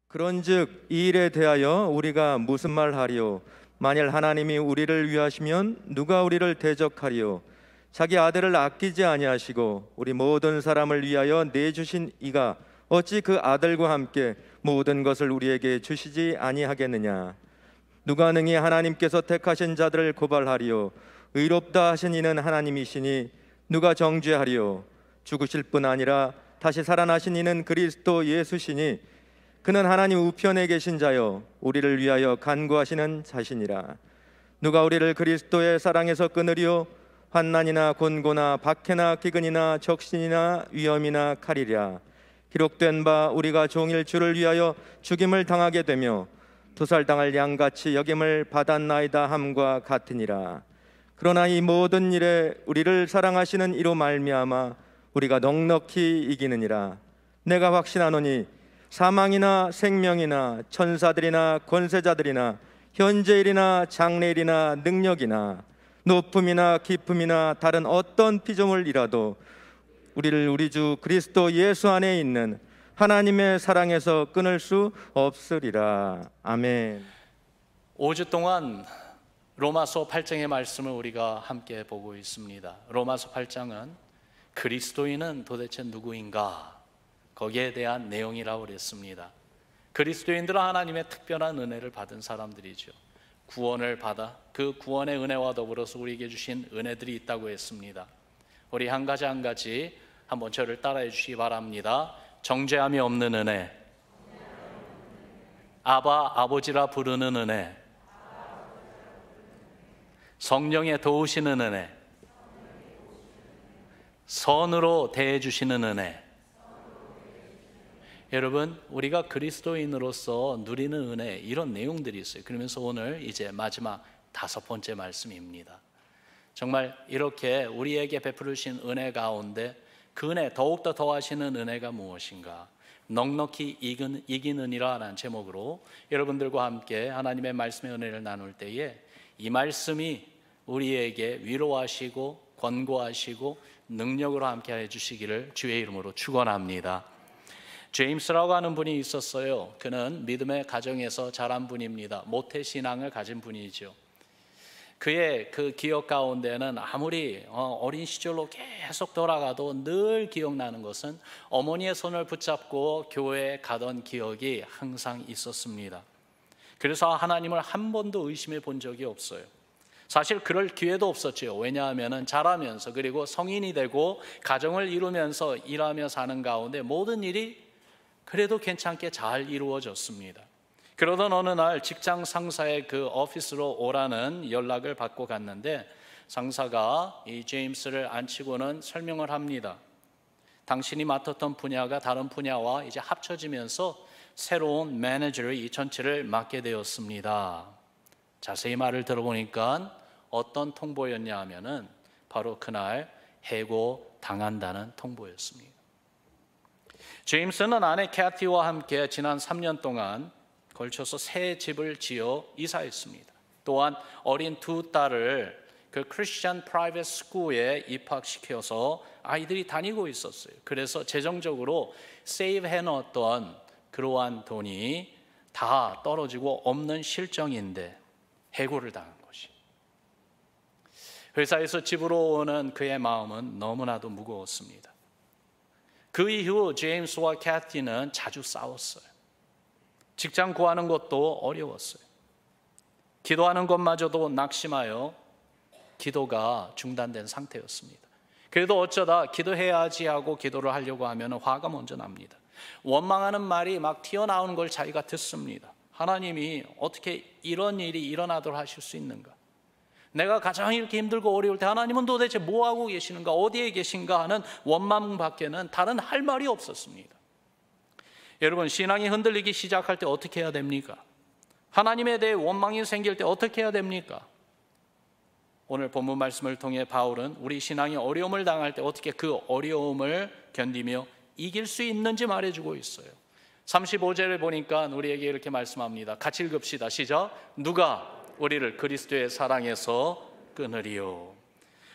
그런즉 이 일에 대하여 우리가 무슨 말하리요? 만일 하나님이 우리를 위하시면 누가 우리를 대적하리요? 자기 아들을 아끼지 아니하시고 우리 모든 사람을 위하여 내주신 이가 어찌 그 아들과 함께 모든 것을 우리에게 주시지 아니하겠느냐? 누가 능히 하나님께서 택하신 자들을 고발하리요? 의롭다 하신 이는 하나님이시니 누가 정죄하리요? 죽으실 뿐 아니라 다시 살아나신 이는 그리스도 예수시니 그는 하나님 우편에 계신 자요 우리를 위하여 간구하시는 자시니라. 누가 우리를 그리스도의 사랑에서 끊으리요? 환난이나 곤고나 박해나 기근이나 적신이나 위험이나 칼이랴. 기록된 바 우리가 종일 주를 위하여 죽임을 당하게 되며 도살당할 양같이 여김을 받았나이다 함과 같으니라. 그러나 이 모든 일에 우리를 사랑하시는 이로 말미암아 우리가 넉넉히 이기느니라. 내가 확신하노니 사망이나 생명이나 천사들이나 권세자들이나 현재일이나 장래일이나 능력이나 높음이나 깊음이나 다른 어떤 피조물이라도 우리를 우리 주 그리스도 예수 안에 있는 하나님의 사랑에서 끊을 수 없으리라. 아멘. 5주 동안 로마서 8장의 말씀을 우리가 함께 보고 있습니다. 로마서 8장은 그리스도인은 도대체 누구인가? 거기에 대한 내용이라고 그랬습니다. 그리스도인들은 하나님의 특별한 은혜를 받은 사람들이죠. 구원을 받아 그 구원의 은혜와 더불어서 우리에게 주신 은혜들이 있다고 했습니다. 우리 한 가지 한 가지 한번 저를 따라해 주시기 바랍니다. 정죄함이 없는 은혜, 아버지라 부르는 은혜, 성령의 도우시는 은혜, 선으로 대해 주시는 은혜. 여러분, 우리가 그리스도인으로서 누리는 은혜, 이런 내용들이 있어요. 그러면서 오늘 이제 마지막 5번째 말씀입니다. 정말 이렇게 우리에게 베풀으신 은혜 가운데 그 은혜 더욱더 더하시는 은혜가 무엇인가? 넉넉히 이기느니라 라는 제목으로 여러분들과 함께 하나님의 말씀의 은혜를 나눌 때에 이 말씀이 우리에게 위로하시고 권고하시고 능력으로 함께 해주시기를 주의 이름으로 축원합니다. 제임스라고 하는 분이 있었어요. 그는 믿음의 가정에서 자란 분입니다. 모태신앙을 가진 분이죠. 그의 그 기억 가운데는 아무리 어린 시절로 계속 돌아가도 늘 기억나는 것은 어머니의 손을 붙잡고 교회에 가던 기억이 항상 있었습니다. 그래서 하나님을 한 번도 의심해 본 적이 없어요. 사실 그럴 기회도 없었죠. 왜냐하면 자라면서 그리고 성인이 되고 가정을 이루면서 일하며 사는 가운데 모든 일이 그래도 괜찮게 잘 이루어졌습니다. 그러던 어느 날 직장 상사의 그 오피스로 오라는 연락을 받고 갔는데 상사가 이 제임스를 앉히고는 설명을 합니다. 당신이 맡았던 분야가 다른 분야와 이제 합쳐지면서 새로운 매니저를 이 전체를 맡게 되었습니다. 자세히 말을 들어보니까 어떤 통보였냐 하면은 바로 그날 해고 당한다는 통보였습니다. 제임스는 아내 캐티와 함께 지난 3년 동안 걸쳐서 새 집을 지어 이사했습니다. 또한 어린 2 딸을 그 크리스천 프라이빗 스쿨에 입학시켜서 아이들이 다니고 있었어요. 그래서 재정적으로 세이브 해놓았던 그러한 돈이 다 떨어지고 없는 실정인데 해고를 당한 것이. 회사에서 집으로 오는 그의 마음은 너무나도 무거웠습니다. 그 이후 제임스와 캐티는 자주 싸웠어요. 직장 구하는 것도 어려웠어요. 기도하는 것마저도 낙심하여 기도가 중단된 상태였습니다. 그래도 어쩌다 기도해야지 하고 기도를 하려고 하면 화가 먼저 납니다. 원망하는 말이 막 튀어나오는 걸 자기가 듣습니다. 하나님이 어떻게 이런 일이 일어나도록 하실 수 있는가? 내가 가장 이렇게 힘들고 어려울 때 하나님은 도대체 뭐하고 계시는가? 어디에 계신가 하는 원망밖에는 다른 할 말이 없었습니다. 여러분, 신앙이 흔들리기 시작할 때 어떻게 해야 됩니까? 하나님에 대해 원망이 생길 때 어떻게 해야 됩니까? 오늘 본문 말씀을 통해 바울은 우리 신앙이 어려움을 당할 때 어떻게 그 어려움을 견디며 이길 수 있는지 말해주고 있어요. 35절을 보니까 우리에게 이렇게 말씀합니다. 같이 읽읍시다. 시작. 누가 우리를 그리스도의 사랑에서 끊으리요?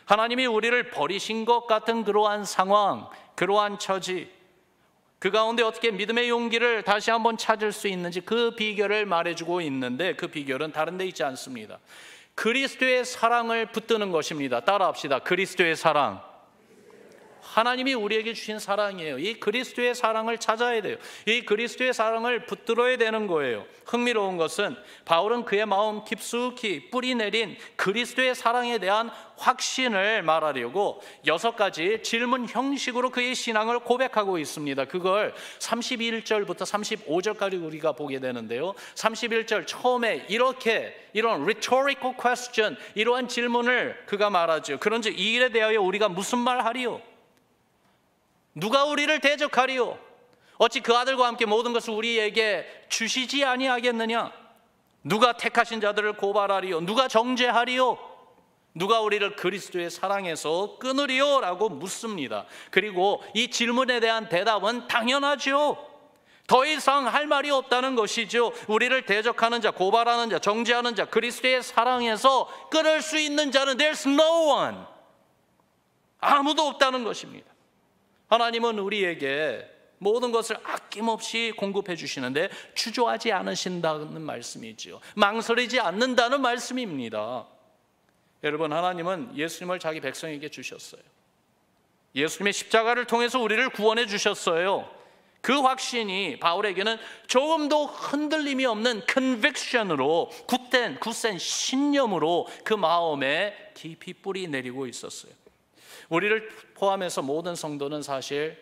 하나님이 우리를 버리신 것 같은 그러한 상황, 그러한 처지, 그 가운데 어떻게 믿음의 용기를 다시 한번 찾을 수 있는지 그 비결을 말해주고 있는데, 그 비결은 다른 데 있지 않습니다. 그리스도의 사랑을 붙드는 것입니다. 따라합시다. 그리스도의 사랑. 하나님이 우리에게 주신 사랑이에요. 이 그리스도의 사랑을 찾아야 돼요. 이 그리스도의 사랑을 붙들어야 되는 거예요. 흥미로운 것은 바울은 그의 마음 깊숙이 뿌리 내린 그리스도의 사랑에 대한 확신을 말하려고 6가지 질문 형식으로 그의 신앙을 고백하고 있습니다. 그걸 31절부터 35절까지 우리가 보게 되는데요, 31절 처음에 이런 rhetorical question, 이러한 질문을 그가 말하죠. 그런즉 이 일에 대하여 우리가 무슨 말 하리요? 누가 우리를 대적하리요? 어찌 그 아들과 함께 모든 것을 우리에게 주시지 아니하겠느냐? 누가 택하신 자들을 고발하리요? 누가 정죄하리요? 누가 우리를 그리스도의 사랑에서 끊으리요? 라고 묻습니다. 그리고 이 질문에 대한 대답은 당연하죠. 더 이상 할 말이 없다는 것이죠. 우리를 대적하는 자, 고발하는 자, 정죄하는 자, 그리스도의 사랑에서 끊을 수 있는 자는 there's no one. 아무도 없다는 것입니다. 하나님은 우리에게 모든 것을 아낌없이 공급해 주시는데 주저하지 않으신다는 말씀이지요. 망설이지 않는다는 말씀입니다. 여러분, 하나님은 예수님을 자기 백성에게 주셨어요. 예수님의 십자가를 통해서 우리를 구원해 주셨어요. 그 확신이 바울에게는 조금도 흔들림이 없는 컨빅션으로, 굳센 신념으로 그 마음에 깊이 뿌리 내리고 있었어요. 우리를 포함해서 모든 성도는 사실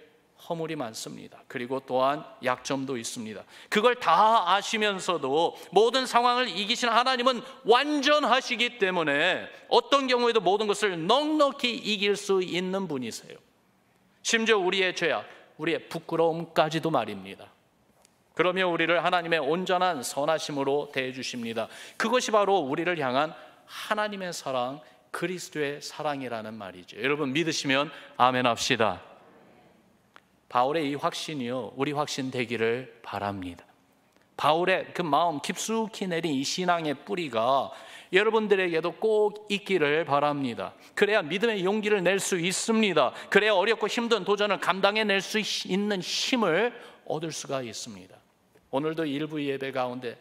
허물이 많습니다. 그리고 또한 약점도 있습니다. 그걸 다 아시면서도 모든 상황을 이기시는 하나님은 완전하시기 때문에 어떤 경우에도 모든 것을 넉넉히 이길 수 있는 분이세요. 심지어 우리의 죄악, 우리의 부끄러움까지도 말입니다. 그러며 우리를 하나님의 온전한 선하심으로 대해 주십니다. 그것이 바로 우리를 향한 하나님의 사랑, 그리스도의 사랑이라는 말이죠. 여러분 믿으시면 아멘 합시다. 바울의 이 확신이요, 우리 확신 되기를 바랍니다. 바울의 그 마음 깊숙이 내린 이 신앙의 뿌리가 여러분들에게도 꼭 있기를 바랍니다. 그래야 믿음의 용기를 낼 수 있습니다. 그래야 어렵고 힘든 도전을 감당해낼 수 있는 힘을 얻을 수가 있습니다. 오늘도 일부 예배 가운데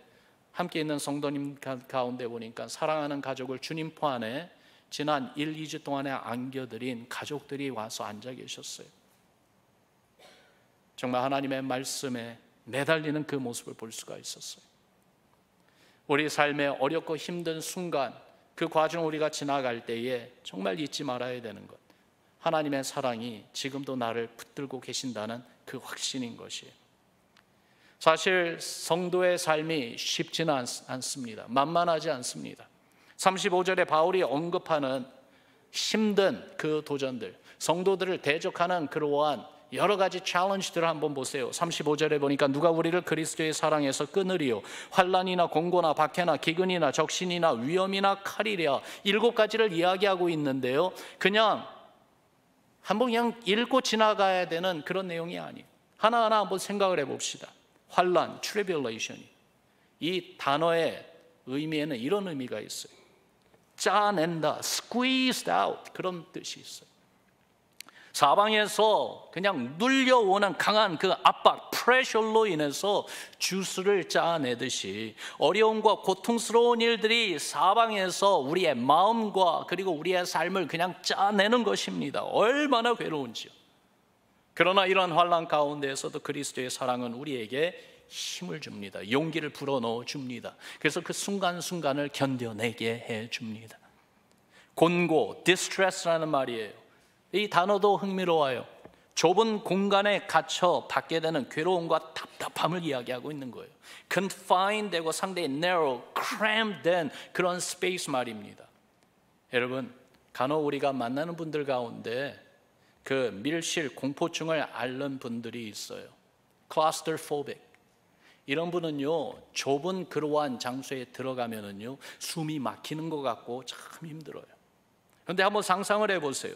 함께 있는 성도님 가운데 보니까 사랑하는 가족을 주님 품 안에 지난 1, 2주 동안에 안겨드린 가족들이 와서 앉아 계셨어요. 정말 하나님의 말씀에 매달리는 그 모습을 볼 수가 있었어요. 우리 삶의 어렵고 힘든 순간, 그 과정 우리가 지나갈 때에 정말 잊지 말아야 되는 것, 하나님의 사랑이 지금도 나를 붙들고 계신다는 그 확신인 것이에요. 사실 성도의 삶이 쉽지는 않습니다. 만만하지 않습니다. 35절에 바울이 언급하는 힘든 그 도전들, 성도들을 대적하는 그러한 여러 가지 챌린지들을 한번 보세요. 35절에 보니까 누가 우리를 그리스도의 사랑에서 끊으리요? 환난이나 공고나 박해나 기근이나 적신이나 위험이나 칼이랴. 7가지를 이야기하고 있는데요, 그냥 한번 그냥 읽고 지나가야 되는 그런 내용이 아니에요. 하나하나 한번 생각을 해봅시다. 환난, tribulation이, 이 단어의 의미에는 이런 의미가 있어요. 짜낸다, squeezed out, 그런 뜻이 있어요. 사방에서 그냥 눌려오는 강한 그 압박, 프레셔로 인해서 주스를 짜내듯이 어려움과 고통스러운 일들이 사방에서 우리의 마음과 그리고 우리의 삶을 그냥 짜내는 것입니다. 얼마나 괴로운지요. 그러나 이런 환난 가운데에서도 그리스도의 사랑은 우리에게 힘을 줍니다. 용기를 불어넣어 줍니다. 그래서 그 순간순간을 견뎌내게 해 줍니다. 곤고, distress라는 말이에요. 이 단어도 흥미로워요. 좁은 공간에 갇혀 받게 되는 괴로움과 답답함을 이야기하고 있는 거예요. confined 되고 상당히 narrow, crammed 된 그런 space 말입니다. 여러분, 간혹 우리가 만나는 분들 가운데 그 밀실 공포증을 앓는 분들이 있어요. claustrophobic. 이런 분은요, 좁은 그러한 장소에 들어가면은요, 숨이 막히는 것 같고 참 힘들어요. 그런데 한번 상상을 해보세요.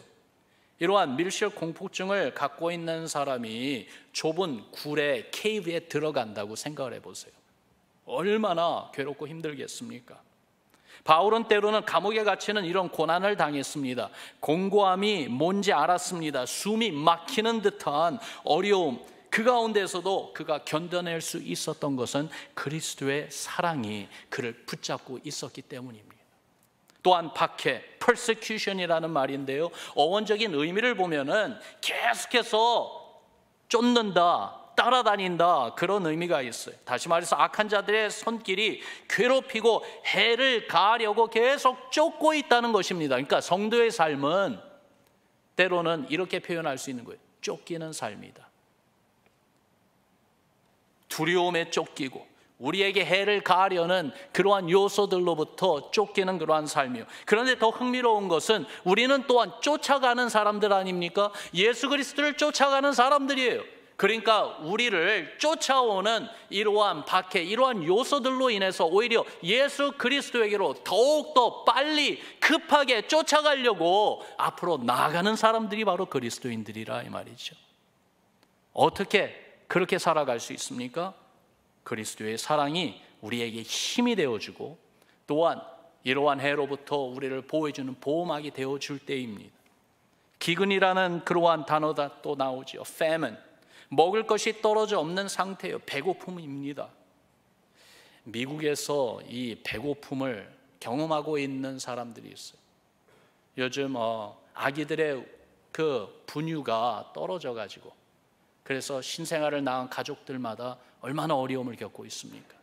이러한 밀실 공포증을 갖고 있는 사람이 좁은 굴에, 케이브에 들어간다고 생각을 해보세요. 얼마나 괴롭고 힘들겠습니까? 바울은 때로는 감옥에 갇히는 이런 고난을 당했습니다. 공고함이 뭔지 알았습니다. 숨이 막히는 듯한 어려움, 그 가운데서도 그가 견뎌낼 수 있었던 것은 그리스도의 사랑이 그를 붙잡고 있었기 때문입니다. 또한 박해, persecution이라는 말인데요, 어원적인 의미를 보면은 계속해서 쫓는다, 따라다닌다, 그런 의미가 있어요. 다시 말해서 악한 자들의 손길이 괴롭히고 해를 가하려고 계속 쫓고 있다는 것입니다. 그러니까 성도의 삶은 때로는 이렇게 표현할 수 있는 거예요. 쫓기는 삶이다. 두려움에 쫓기고 우리에게 해를 가하려는 그러한 요소들로부터 쫓기는 그러한 삶이요. 그런데 더 흥미로운 것은 우리는 또한 쫓아가는 사람들 아닙니까? 예수 그리스도를 쫓아가는 사람들이에요. 그러니까 우리를 쫓아오는 이러한 박해, 이러한 요소들로 인해서 오히려 예수 그리스도에게로 더욱더 빨리 급하게 쫓아가려고 앞으로 나아가는 사람들이 바로 그리스도인들이라 이 말이죠. 어떻게 그렇게 살아갈 수 있습니까? 그리스도의 사랑이 우리에게 힘이 되어주고 또한 이러한 해로부터 우리를 보호해주는 보호막이 되어줄 때입니다. 기근이라는 그러한 단어가 또 나오죠. famine, 먹을 것이 떨어져 없는 상태예요. 배고픔입니다. 미국에서 이 배고픔을 경험하고 있는 사람들이 있어요. 요즘 아기들의 그 분유가 떨어져 가지고 그래서 신생아를 낳은 가족들마다 얼마나 어려움을 겪고 있습니까?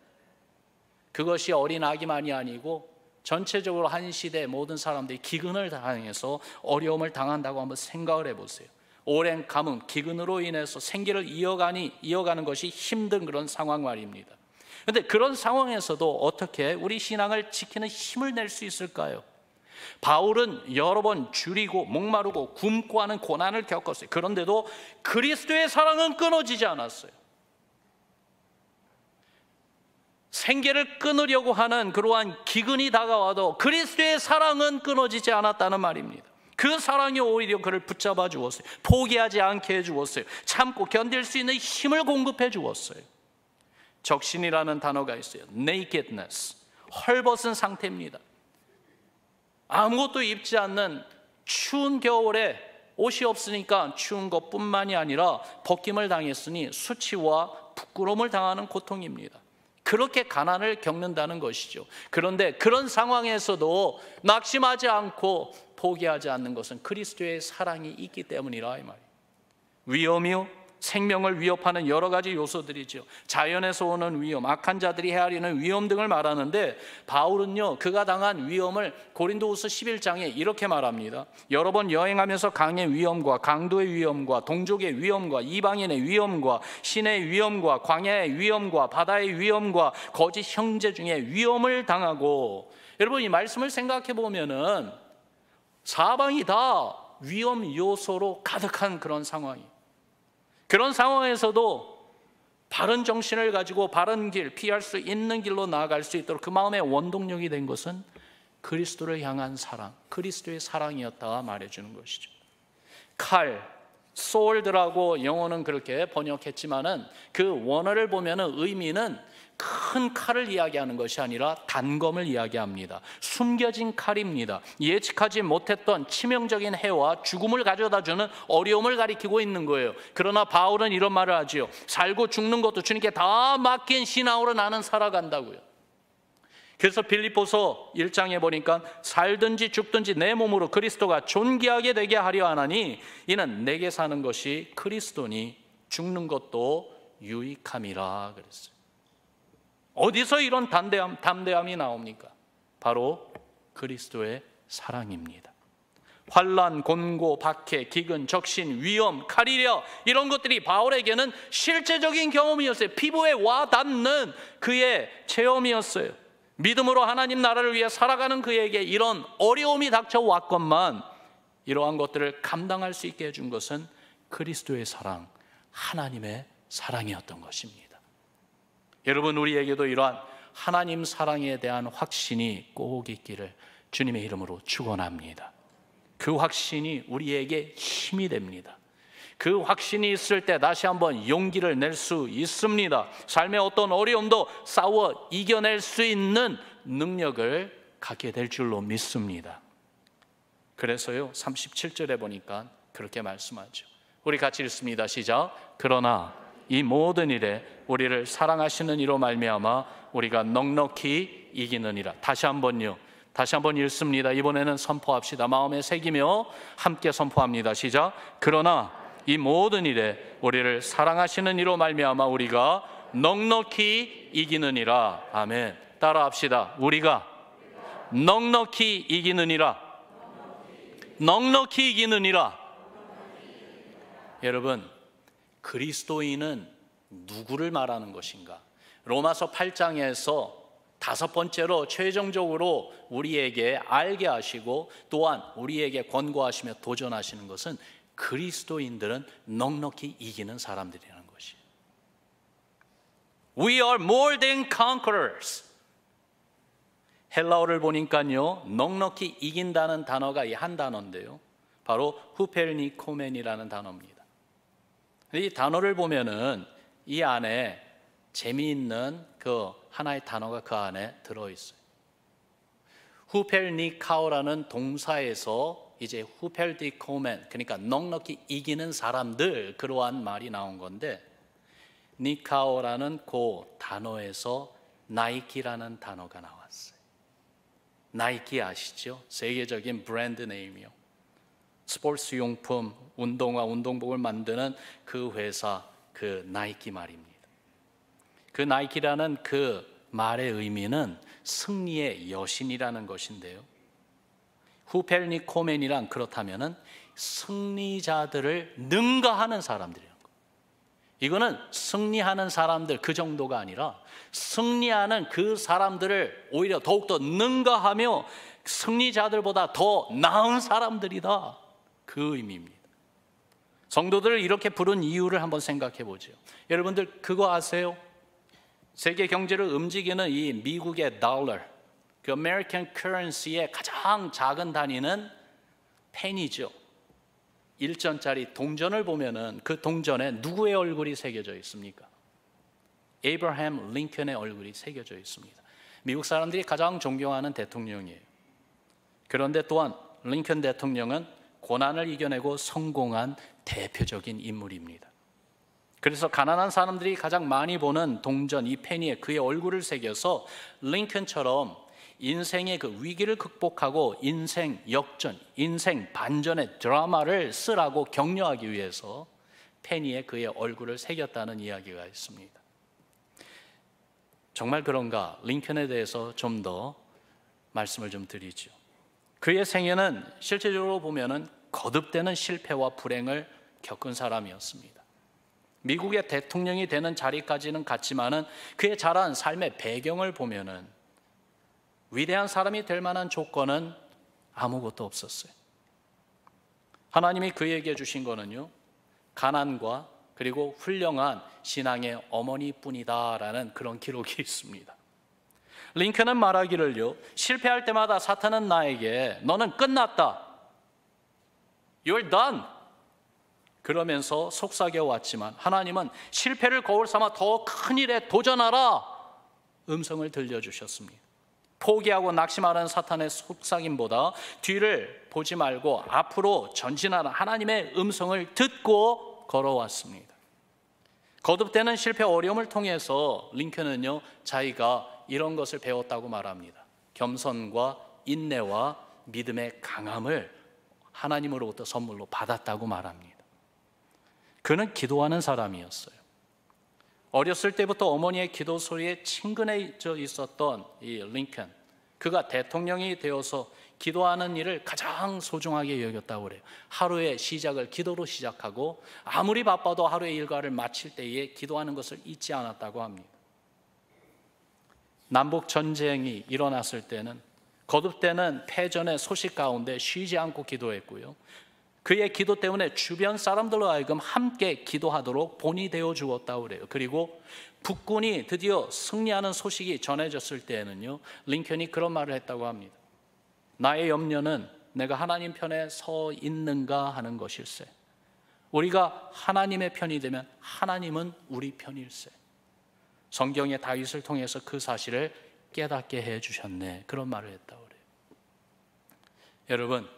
그것이 어린 아기만이 아니고 전체적으로 한 시대 모든 사람들이 기근을 당해서 어려움을 당한다고 한번 생각을 해보세요. 오랜 가뭄, 기근으로 인해서 생계를 이어가는 것이 힘든 그런 상황 말입니다. 그런데 그런 상황에서도 어떻게 우리 신앙을 지키는 힘을 낼 수 있을까요? 바울은 여러 번 줄이고 목마르고 굶고 하는 고난을 겪었어요. 그런데도 그리스도의 사랑은 끊어지지 않았어요. 생계를 끊으려고 하는 그러한 기근이 다가와도 그리스도의 사랑은 끊어지지 않았다는 말입니다. 그 사랑이 오히려 그를 붙잡아 주었어요. 포기하지 않게 해주었어요. 참고 견딜 수 있는 힘을 공급해 주었어요. 적신이라는 단어가 있어요. nakedness, 헐벗은 상태입니다. 아무것도 입지 않는 추운 겨울에 옷이 없으니까 추운 것뿐만이 아니라 벗김을 당했으니 수치와 부끄러움을 당하는 고통입니다. 그렇게 가난을 겪는다는 것이죠. 그런데 그런 상황에서도 낙심하지 않고 포기하지 않는 것은 그리스도의 사랑이 있기 때문이라 이 말이에요. 위험이요, 생명을 위협하는 여러 가지 요소들이죠. 자연에서 오는 위험, 악한 자들이 헤아리는 위험 등을 말하는데 바울은요, 그가 당한 위험을 고린도후서 11장에 이렇게 말합니다. 여러 번 여행하면서 강의 위험과 강도의 위험과 동족의 위험과 이방인의 위험과 신의 위험과 광야의 위험과 바다의 위험과 거짓 형제 중에 위험을 당하고, 여러분 이 말씀을 생각해 보면은 사방이 다 위험 요소로 가득한 그런 상황이에요. 그런 상황에서도 바른 정신을 가지고 바른 길, 피할 수 있는 길로 나아갈 수 있도록 그 마음의 원동력이 된 것은 그리스도를 향한 사랑, 그리스도의 사랑이었다 말해주는 것이죠. 칼, sword라고 영어는 그렇게 번역했지만은 그 원어를 보면은 의미는 큰 칼을 이야기하는 것이 아니라 단검을 이야기합니다. 숨겨진 칼입니다. 예측하지 못했던 치명적인 해와 죽음을 가져다주는 어려움을 가리키고 있는 거예요. 그러나 바울은 이런 말을 하지요. 살고 죽는 것도 주님께 다 맡긴 신앙으로 나는 살아간다고요. 그래서 빌립보서 1장에 보니까 살든지 죽든지 내 몸으로 그리스도가 존귀하게 되게 하려 하나니 이는 내게 사는 것이 그리스도니 죽는 것도 유익함이라 그랬어요. 어디서 이런 담대함이 나옵니까? 바로 그리스도의 사랑입니다. 환난, 곤고, 박해, 기근, 적신, 위험, 칼이려 이런 것들이 바울에게는 실제적인 경험이었어요. 피부에 와 닿는 그의 체험이었어요. 믿음으로 하나님 나라를 위해 살아가는 그에게 이런 어려움이 닥쳐왔건만 이러한 것들을 감당할 수 있게 해준 것은 그리스도의 사랑, 하나님의 사랑이었던 것입니다. 여러분, 우리에게도 이러한 하나님 사랑에 대한 확신이 꼭 있기를 주님의 이름으로 축원합니다. 그 확신이 우리에게 힘이 됩니다. 그 확신이 있을 때 다시 한번 용기를 낼 수 있습니다. 삶의 어떤 어려움도 싸워 이겨낼 수 있는 능력을 갖게 될 줄로 믿습니다. 그래서요 37절에 보니까 그렇게 말씀하죠. 우리 같이 읽습니다. 시작. 그러나 이 모든 일에 우리를 사랑하시는 이로 말미암아 우리가 넉넉히 이기느니라. 다시 한번 읽습니다. 이번에는 선포합시다. 마음에 새기며 함께 선포합니다. 시작. 그러나 이 모든 일에 우리를 사랑하시는 이로 말미암아 우리가 넉넉히 이기느니라. 아멘. 따라합시다. 우리가 넉넉히 이기느니라. 넉넉히 이기느니라. 여러분, 그리스도인은 누구를 말하는 것인가? 로마서 8장에서 다섯 번째로 최종적으로 우리에게 알게 하시고 또한 우리에게 권고하시며 도전하시는 것은 그리스도인들은 넉넉히 이기는 사람들이라는 것이에요. We are more than conquerors. 헬라어를 보니까요, 넉넉히 이긴다는 단어가 이 한 단어인데요, 바로 후펠니코멘이라는 단어입니다. 이 단어를 보면은 이 안에 재미있는 그 하나의 단어가 그 안에 들어있어요. 후펠니카오라는 동사에서 이제 후펠디코멘, 그러니까 넉넉히 이기는 사람들, 그러한 말이 나온 건데, 니카오라는 그 단어에서 나이키라는 단어가 나왔어요. 나이키 아시죠? 세계적인 브랜드 네임이요. 스포츠 용품, 운동화, 운동복을 만드는 그 회사, 그 나이키 말입니다. 그 나이키라는 그 말의 의미는 승리의 여신이라는 것인데요, 후펠니코멘이란 그렇다면은 승리자들을 능가하는 사람들이라는 거예요. 이거는 승리하는 사람들 그 정도가 아니라 승리하는 그 사람들을 오히려 더욱더 능가하며 승리자들보다 더 나은 사람들이다, 그 의미입니다. 성도들을 이렇게 부른 이유를 한번 생각해 보죠. 여러분들 그거 아세요? 세계 경제를 움직이는 이 미국의 달러, 그 아메리칸 커런시의 가장 작은 단위는 펜이죠. 1전짜리 동전을 보면은 그 동전에 누구의 얼굴이 새겨져 있습니까? 에이브러햄 링컨의 얼굴이 새겨져 있습니다. 미국 사람들이 가장 존경하는 대통령이에요. 그런데 또한 링컨 대통령은 고난을 이겨내고 성공한 대표적인 인물입니다. 그래서 가난한 사람들이 가장 많이 보는 동전, 이 펜이에 그의 얼굴을 새겨서 링컨처럼 인생의 그 위기를 극복하고 인생 역전, 인생 반전의 드라마를 쓰라고 격려하기 위해서 펜이에 그의 얼굴을 새겼다는 이야기가 있습니다. 정말 그런가? 링컨에 대해서 좀 더 말씀을 좀 드리죠. 그의 생애는 실제적으로 보면은 거듭되는 실패와 불행을 겪은 사람이었습니다. 미국의 대통령이 되는 자리까지는 갔지만은 그의 자란 삶의 배경을 보면은 위대한 사람이 될 만한 조건은 아무것도 없었어요. 하나님이 그에게 주신 거는요, 가난과 그리고 훌륭한 신앙의 어머니뿐이다라는 그런 기록이 있습니다. 링컨은 말하기를요, 실패할 때마다 사탄은 나에게 너는 끝났다, You're done, 그러면서 속삭여왔지만 하나님은 실패를 거울 삼아 더 큰 일에 도전하라 음성을 들려주셨습니다. 포기하고 낙심하는 사탄의 속삭임보다 뒤를 보지 말고 앞으로 전진하는 하나님의 음성을 듣고 걸어왔습니다. 거듭되는 실패 어려움을 통해서 링컨은요, 자기가 이런 것을 배웠다고 말합니다. 겸손과 인내와 믿음의 강함을 하나님으로부터 선물로 받았다고 말합니다. 그는 기도하는 사람이었어요. 어렸을 때부터 어머니의 기도 소리에 친근해져 있었던 이 링컨, 그가 대통령이 되어서 기도하는 일을 가장 소중하게 여겼다고 그래요. 하루의 시작을 기도로 시작하고 아무리 바빠도 하루의 일과를 마칠 때에 기도하는 것을 잊지 않았다고 합니다. 남북 전쟁이 일어났을 때는 거듭되는 패전의 소식 가운데 쉬지 않고 기도했고요, 그의 기도 때문에 주변 사람들로 하여금 함께 기도하도록 본이 되어 주었다고 그래요. 그리고 북군이 드디어 승리하는 소식이 전해졌을 때에는요, 링컨이 그런 말을 했다고 합니다. 나의 염려는 내가 하나님 편에 서 있는가 하는 것일세. 우리가 하나님의 편이 되면 하나님은 우리 편일세. 성경의 다윗을 통해서 그 사실을 깨닫게 해 주셨네, 그런 말을 했다고 그래요. 여러분,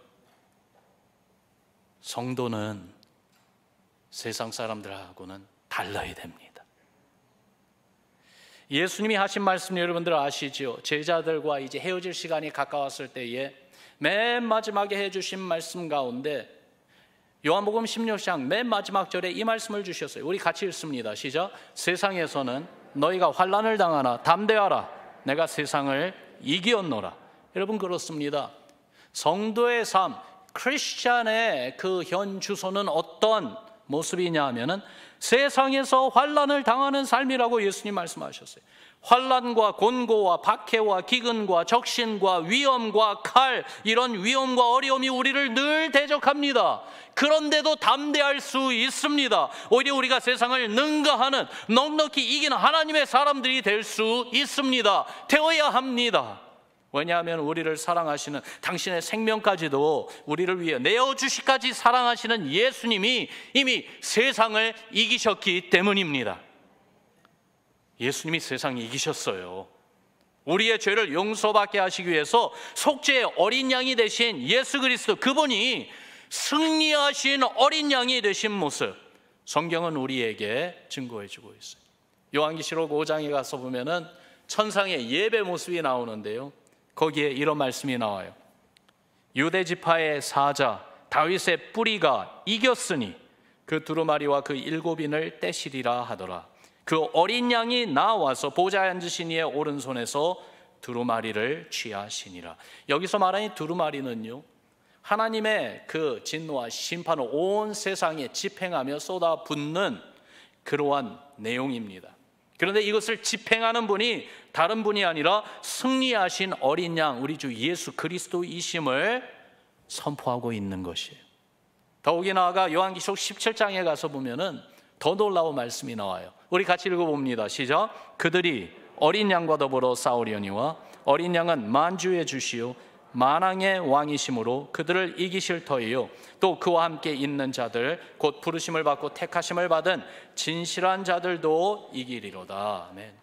성도는 세상 사람들하고는 달라야 됩니다. 예수님이 하신 말씀 여러분들 아시죠? 제자들과 이제 헤어질 시간이 가까웠을 때에 맨 마지막에 해주신 말씀 가운데 요한복음 16장 맨 마지막 절에 이 말씀을 주셨어요. 우리 같이 읽습니다. 시작. 세상에서는 너희가 환난을 당하나 담대하라. 내가 세상을 이기었노라. 여러분 그렇습니다. 성도의 삶, 크리스찬의 그 현 주소는 어떤 모습이냐 하면은 세상에서 환난을 당하는 삶이라고 예수님 말씀하셨어요. 환난과 곤고와 박해와 기근과 적신과 위험과 칼, 이런 위험과 어려움이 우리를 늘 대적합니다. 그런데도 담대할 수 있습니다. 오히려 우리가 세상을 능가하는, 넉넉히 이기는 하나님의 사람들이 될 수 있습니다. 되어야 합니다. 왜냐하면 우리를 사랑하시는, 당신의 생명까지도 우리를 위해 내어주시까지 사랑하시는 예수님이 이미 세상을 이기셨기 때문입니다. 예수님이 세상을 이기셨어요. 우리의 죄를 용서받게 하시기 위해서 속죄의 어린 양이 되신 예수 그리스도, 그분이 승리하신 어린 양이 되신 모습, 성경은 우리에게 증거해 주고 있어요. 요한계시록 5장에 가서 보면은 천상의 예배 모습이 나오는데요, 거기에 이런 말씀이 나와요. 유대 지파의 사자 다윗의 뿌리가 이겼으니 그 두루마리와 그 일곱인을 떼시리라 하더라. 그 어린 양이 나와서 보좌에 앉으신 이의 오른손에서 두루마리를 취하시니라. 여기서 말하는 두루마리는요, 하나님의 그 진노와 심판을 온 세상에 집행하며 쏟아붓는 그러한 내용입니다. 그런데 이것을 집행하는 분이 다른 분이 아니라 승리하신 어린 양, 우리 주 예수 그리스도이심을 선포하고 있는 것이에요. 더욱이 나아가 요한계시록 17장에 가서 보면은 더 놀라운 말씀이 나와요. 우리 같이 읽어봅니다. 시작. 그들이 어린 양과 더불어 싸우려니와 어린 양은 만주의 주시요 만왕의 왕이심으로 그들을 이기실 터이요 또 그와 함께 있는 자들 곧 부르심을 받고 택하심을 받은 진실한 자들도 이기리로다. 아멘.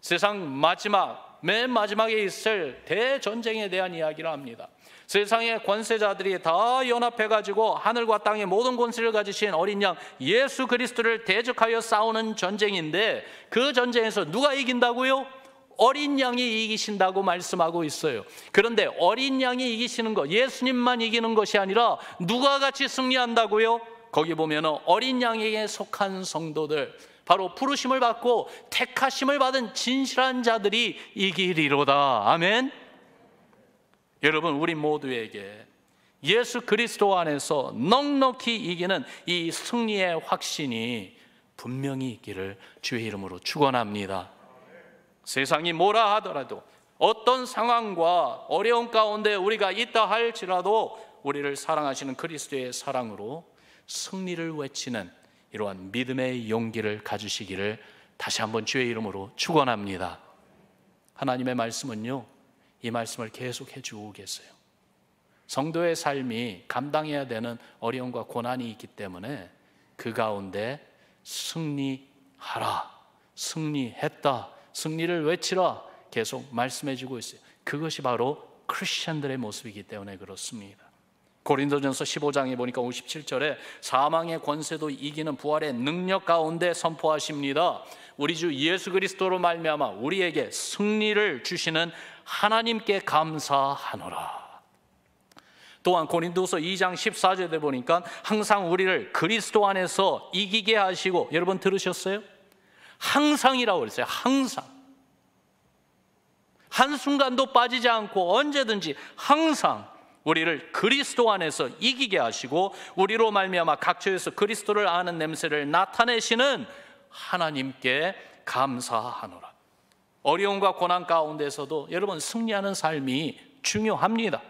세상 마지막, 맨 마지막에 있을 대전쟁에 대한 이야기를 합니다. 세상의 권세자들이 다 연합해가지고 하늘과 땅의 모든 권세를 가지신 어린 양 예수 그리스도를 대적하여 싸우는 전쟁인데, 그 전쟁에서 누가 이긴다고요? 어린 양이 이기신다고 말씀하고 있어요. 그런데 어린 양이 이기시는 것, 예수님만 이기는 것이 아니라 누가 같이 승리한다고요? 거기 보면 어린 양에게 속한 성도들, 바로 부르심을 받고 택하심을 받은 진실한 자들이 이기리로다. 아멘. 여러분, 우리 모두에게 예수 그리스도 안에서 넉넉히 이기는 이 승리의 확신이 분명히 있기를 주의 이름으로 축원합니다. 세상이 뭐라 하더라도, 어떤 상황과 어려움 가운데 우리가 있다 할지라도 우리를 사랑하시는 그리스도의 사랑으로 승리를 외치는 이러한 믿음의 용기를 가지시기를 다시 한번 주의 이름으로 축원합니다. 하나님의 말씀은요, 이 말씀을 계속해 주고 계세요. 성도의 삶이 감당해야 되는 어려움과 고난이 있기 때문에 그 가운데 승리하라, 승리했다, 승리를 외치라 계속 말씀해 주고 있어요. 그것이 바로 크리스천들의 모습이기 때문에 그렇습니다. 고린도전서 15장에 보니까 57절에 사망의 권세도 이기는 부활의 능력 가운데 선포하십니다. 우리 주 예수 그리스도로 말미암아 우리에게 승리를 주시는 하나님께 감사하노라. 또한 고린도서 2장 14절에 보니까 항상 우리를 그리스도 안에서 이기게 하시고, 여러분 들으셨어요? 항상이라고 그랬어요. 항상. 한순간도 빠지지 않고 언제든지 항상 우리를 그리스도 안에서 이기게 하시고 우리로 말미암아 각처에서 그리스도를 아는 냄새를 나타내시는 하나님께 감사하노라. 어려움과 고난 가운데서도 여러분 승리하는 삶이 중요합니다.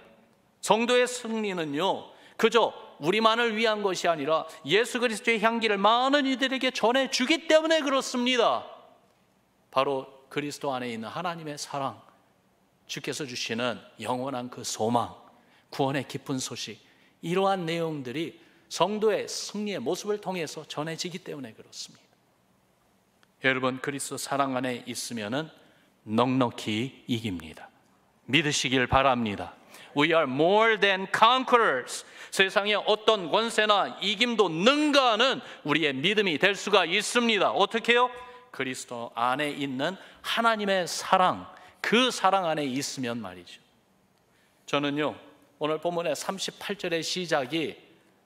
성도의 승리는요, 그저 우리만을 위한 것이 아니라 예수 그리스도의 향기를 많은 이들에게 전해주기 때문에 그렇습니다. 바로 그리스도 안에 있는 하나님의 사랑, 주께서 주시는 영원한 그 소망, 구원의 기쁜 소식, 이러한 내용들이 성도의 승리의 모습을 통해서 전해지기 때문에 그렇습니다. 여러분, 그리스도 사랑 안에 있으면은 넉넉히 이깁니다. 믿으시길 바랍니다. We are more than conquerors. 세상의 어떤 권세나 이김도 능가하는 우리의 믿음이 될 수가 있습니다. 어떻게요? 그리스도 안에 있는 하나님의 사랑, 그 사랑 안에 있으면 말이죠. 저는요, 오늘 본문의 38절의 시작이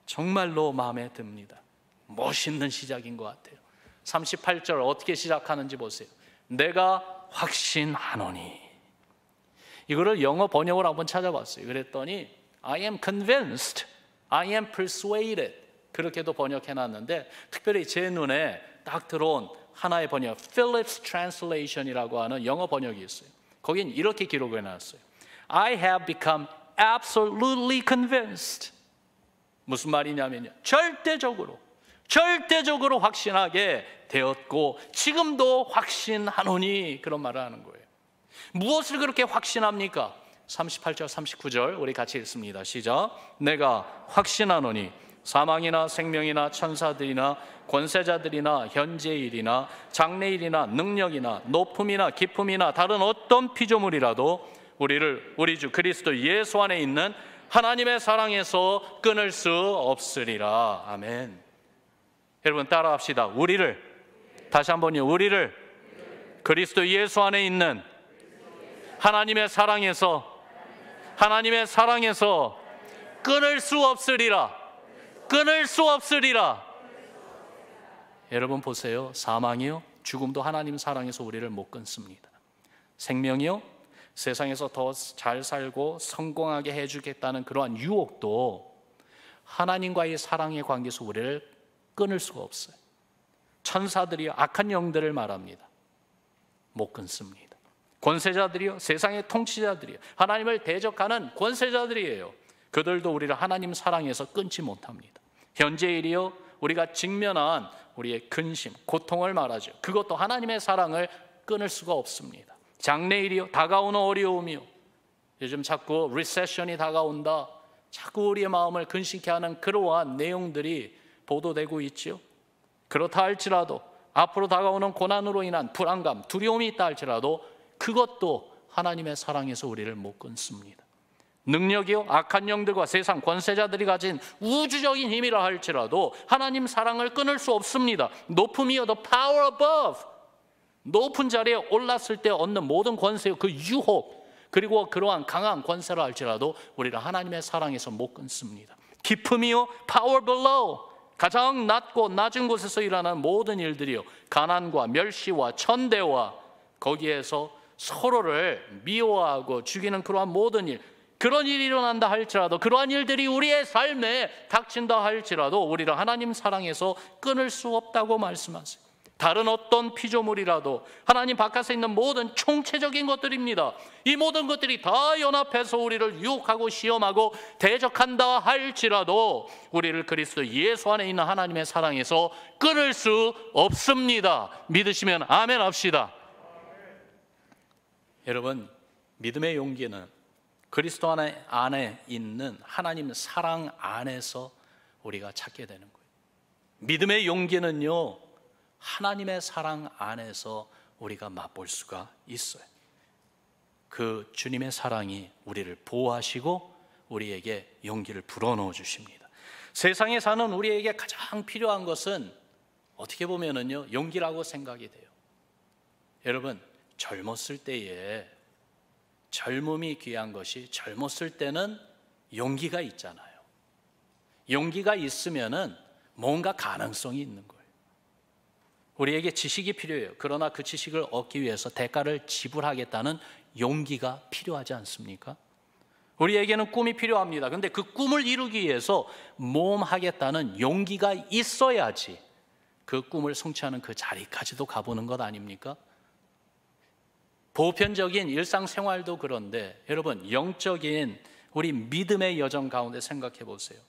정말로 마음에 듭니다. 멋있는 시작인 것 같아요. 38절 어떻게 시작하는지 보세요. 내가 확신하노니. 이거를 영어 번역을 한번 찾아봤어요. 그랬더니 I am convinced, I am persuaded 그렇게도 번역해놨는데 특별히 제 눈에 딱 들어온 하나의 번역 Phillips Translation이라고 하는 영어 번역이 있어요. 거긴 이렇게 기록을 해놨어요. I have become absolutely convinced. 무슨 말이냐면요, 절대적으로 확신하게 되었고 지금도 확신하노니, 그런 말을 하는 거예요. 무엇을 그렇게 확신합니까? 38절 39절 우리 같이 읽습니다. 시작. 내가 확신하노니 사망이나 생명이나 천사들이나 권세자들이나 현재일이나 장래일이나 능력이나 높음이나 깊음이나 다른 어떤 피조물이라도 우리 주 그리스도 예수 안에 있는 하나님의 사랑에서 끊을 수 없으리라. 아멘. 여러분 따라합시다. 우리를, 다시 한번요, 우리를 그리스도 예수 안에 있는 하나님의 사랑에서 끊을 수 없으리라. 끊을 수 없으리라. 여러분 보세요. 사망이요, 죽음도 하나님 사랑에서 우리를 못 끊습니다. 생명이요, 세상에서 더 잘 살고 성공하게 해주겠다는 그러한 유혹도 하나님과의 사랑의 관계에서 우리를 끊을 수가 없어요. 천사들이요, 악한 영들을 말합니다. 못 끊습니다. 권세자들이요, 세상의 통치자들이요, 하나님을 대적하는 권세자들이에요. 그들도 우리를 하나님 사랑에서 끊지 못합니다. 현재일이요, 우리가 직면한 우리의 근심, 고통을 말하죠. 그것도 하나님의 사랑을 끊을 수가 없습니다. 장래일이요, 다가오는 어려움이요, 요즘 자꾸 리세션이 다가온다, 자꾸 우리의 마음을 근심케 하는 그러한 내용들이 보도되고 있죠. 그렇다 할지라도 앞으로 다가오는 고난으로 인한 불안감, 두려움이 있다 할지라도 그것도 하나님의 사랑에서 우리를 못 끊습니다. 능력이요, 악한 영들과 세상 권세자들이 가진 우주적인 힘이라 할지라도 하나님 사랑을 끊을 수 없습니다. 높음이요, the power above, 높은 자리에 올랐을 때 얻는 모든 권세요, 그 유혹, 그리고 그러한 강한 권세라 할지라도 우리를 하나님의 사랑에서 못 끊습니다. 깊음이요, power below, 가장 낮고 낮은 곳에서 일어나는 모든 일들이요, 가난과 멸시와 천대와 거기에서 서로를 미워하고 죽이는 그러한 모든 일, 그런 일이 일어난다 할지라도, 그러한 일들이 우리의 삶에 닥친다 할지라도 우리를 하나님 사랑에서 끊을 수 없다고 말씀하세요. 다른 어떤 피조물이라도, 하나님 바깥에 있는 모든 총체적인 것들입니다. 이 모든 것들이 다 연합해서 우리를 유혹하고 시험하고 대적한다 할지라도 우리를 그리스도 예수 안에 있는 하나님의 사랑에서 끊을 수 없습니다. 믿으시면 아멘 합시다. 여러분, 믿음의 용기는 그리스도 안에 있는 하나님 사랑 안에서 우리가 찾게 되는 거예요. 믿음의 용기는요, 하나님의 사랑 안에서 우리가 맛볼 수가 있어요. 그 주님의 사랑이 우리를 보호하시고 우리에게 용기를 불어넣어 주십니다. 세상에 사는 우리에게 가장 필요한 것은 어떻게 보면은요, 용기라고 생각이 돼요. 여러분, 젊었을 때에 젊음이 귀한 것이, 젊었을 때는 용기가 있잖아요. 용기가 있으면은 뭔가 가능성이 있는 거예요. 우리에게 지식이 필요해요. 그러나 그 지식을 얻기 위해서 대가를 지불하겠다는 용기가 필요하지 않습니까? 우리에게는 꿈이 필요합니다. 그런데 그 꿈을 이루기 위해서 모험하겠다는 용기가 있어야지 그 꿈을 성취하는 그 자리까지도 가보는 것 아닙니까? 보편적인 일상생활도 그런데 여러분, 영적인 우리 믿음의 여정 가운데 생각해 보세요.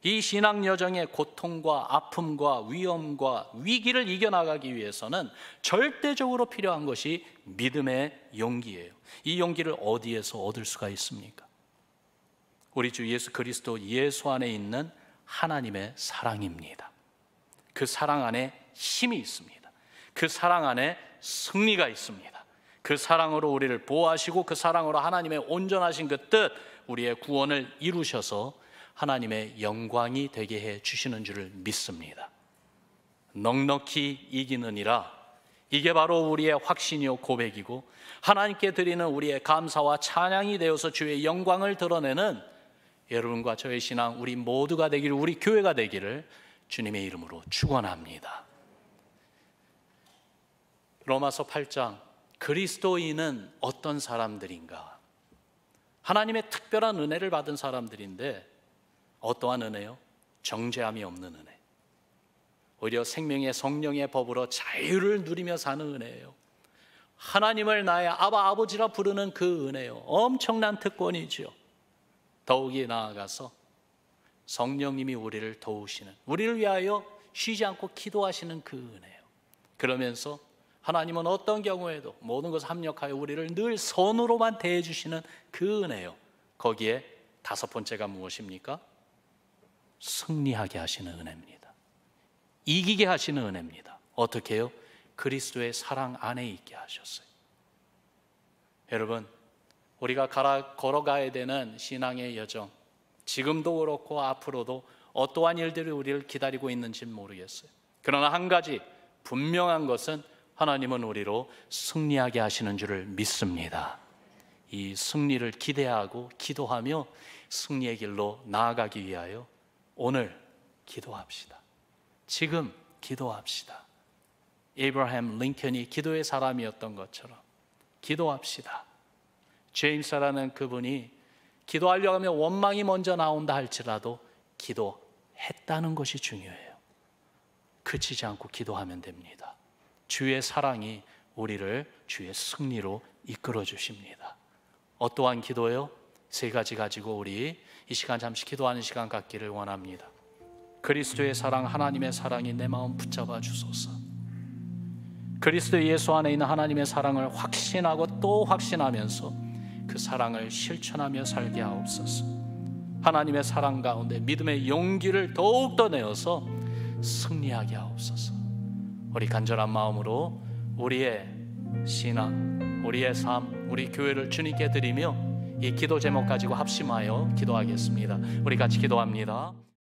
이 신앙 여정의 고통과 아픔과 위험과 위기를 이겨나가기 위해서는 절대적으로 필요한 것이 믿음의 용기예요. 이 용기를 어디에서 얻을 수가 있습니까? 우리 주 예수 그리스도 예수 안에 있는 하나님의 사랑입니다. 그 사랑 안에 힘이 있습니다. 그 사랑 안에 승리가 있습니다. 그 사랑으로 우리를 보호하시고 그 사랑으로 하나님의 온전하신 그 뜻 우리의 구원을 이루셔서 하나님의 영광이 되게 해 주시는 줄을 믿습니다. 넉넉히 이기느니라. 이게 바로 우리의 확신이요 고백이고, 하나님께 드리는 우리의 감사와 찬양이 되어서 주의 영광을 드러내는 여러분과 저의 신앙, 우리 모두가 되기를, 우리 교회가 되기를 주님의 이름으로 축원합니다. 로마서 8장, 그리스도인은 어떤 사람들인가? 하나님의 특별한 은혜를 받은 사람들인데, 어떠한 은혜요? 정죄함이 없는 은혜. 오히려 생명의 성령의 법으로 자유를 누리며 사는 은혜예요. 하나님을 나의 아바 아버지라 부르는 그 은혜요, 엄청난 특권이죠. 더욱이 나아가서 성령님이 우리를 도우시는, 우리를 위하여 쉬지 않고 기도하시는 그 은혜요. 그러면서 하나님은 어떤 경우에도 모든 것을 합력하여 우리를 늘 선으로만 대해 주시는 그 은혜요. 거기에 다섯 번째가 무엇입니까? 승리하게 하시는 은혜입니다. 이기게 하시는 은혜입니다. 어떻게 해요? 그리스도의 사랑 안에 있게 하셨어요. 여러분, 우리가 걸어가야 되는 신앙의 여정, 지금도 그렇고 앞으로도 어떠한 일들이 우리를 기다리고 있는지는 모르겠어요. 그러나 한 가지 분명한 것은 하나님은 우리로 승리하게 하시는 줄을 믿습니다. 이 승리를 기대하고 기도하며 승리의 길로 나아가기 위하여 오늘 기도합시다. 지금 기도합시다. 에이브러햄 링컨이 기도의 사람이었던 것처럼 기도합시다. 제임스라는 그분이 기도하려고 하면 원망이 먼저 나온다 할지라도 기도했다는 것이 중요해요. 그치지 않고 기도하면 됩니다. 주의 사랑이 우리를 주의 승리로 이끌어 주십니다. 어떠한 기도요? 세 가지 가지고 우리 이 시간 잠시 기도하는 시간 갖기를 원합니다. 그리스도의 사랑, 하나님의 사랑이 내 마음 붙잡아 주소서. 그리스도 예수 안에 있는 하나님의 사랑을 확신하고 또 확신하면서 그 사랑을 실천하며 살게 하옵소서. 하나님의 사랑 가운데 믿음의 용기를 더욱더 내어서 승리하게 하옵소서. 우리 간절한 마음으로 우리의 신앙, 우리의 삶, 우리 교회를 주님께 드리며 이 기도 제목 가지고 합심하여 기도하겠습니다. 우리 같이 기도합니다.